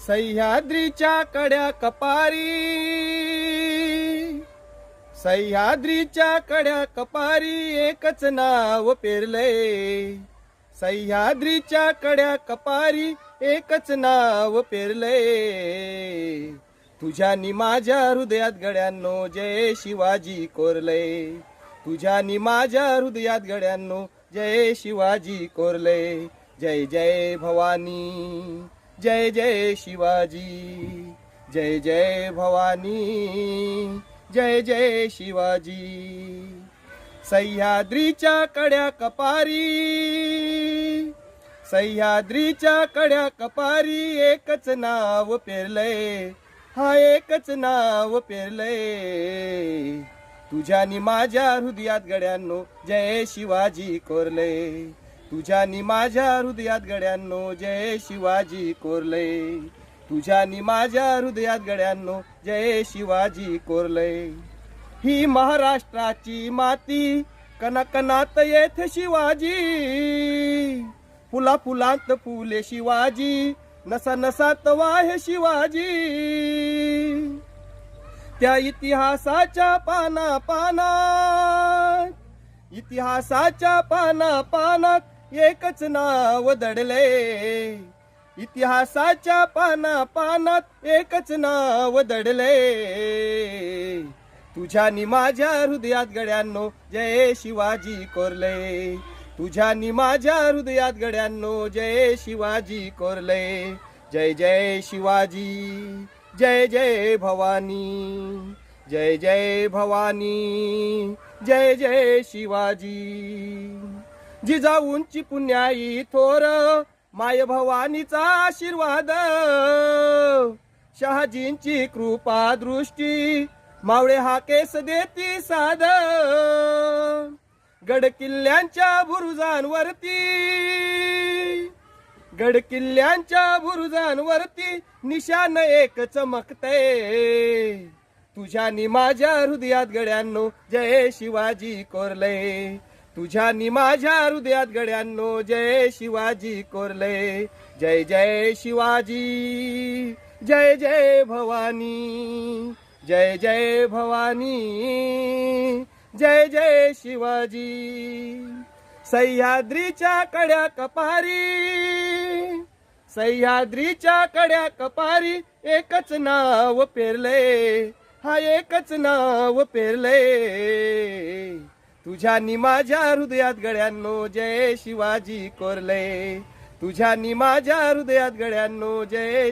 सह्याद्रीच्या कड्या कपारी, सह्याद्रीच्या कड्या कपारी एकच नाव पेरलंय. सह्याद्रीच्या कड्या कपारी एकच नाव पेरलंय. तुझ्यानी माझ्या हृदयात गड्यांनो जय शिवाजी कोरलंय. तुझ्यानी माझ्या हृदयात गड्यांनो जय शिवाजी कोरलंय. जय जय भवानी, जय जय शिवाजी, जय जय भवानी, जय जय शिवाजी. सह्याद्रीच्या कड्या कपारी, सह्याद्रीच्या कड्या कपारी एकच नाव पेरलंय. हा एकच नाव पेरलंय. तुझ्यानी माझ्या हृदयात गड्यांनो जय शिवाजी कोरलंय. तुझ्यानी माझ्या हृदयात गड्यांनो जय शिवाजी कोरलंय. तुझ्यानी माझ्या हृदयात गड्यांनो जय शिवाजी कोरलंय. ही महाराष्ट्राची माती कणाकणात येथे शिवाजी. फुला फुलांत फुले शिवाजी, नसा नसात वाहे शिवाजी. त्या इतिहासाच्या पाना पानात, इतिहासाच्या पाना पानात एकच नाव दडले. इतिहासाच्या पाना पानात एकच नाव दडले. तुझ्यानी माझ्या हृदयात गड्यांनो जय शिवाजी कोरले. तुझ्यानी माझ्या हृदयात गड्यांनो जय शिवाजी कोरले. जय जय शिवाजी, जय जय भवानी, जय जय भवानी, जय जय शिवाजी. जिजाऊंची पुण्याई थोर माय भवानीचा आशीर्वाद. शहाजींची कृपा दृष्टी मावळे हा केस देती साद. गड किल्ल्यांच्या बुरुजांवरती, गड किल्ल्यांच्या बुरुजांवरती निशान एक चमकते. तुझ्यानी माझ्या हृदयात गड्यांनो जय शिवाजी कोरले. तुझ्यानी माझ्या हृदयात गड्यांनो जय शिवाजी कोरले. जय जय शिवाजी, जय जय भवानी, जय जय भवानी, जय जय शिवाजी. सह्याद्रीच्या कड्या कपारी, सह्याद्रीच्या कड्या कपारी एकच नाव पेरले. हा एकच नाव पेरले. तुझ्यानी माझ्या हृदयात गड्यांनो जय शिवाजी कोरले. तुझ्यानी माझ्या हृदयात गड्यांनो जय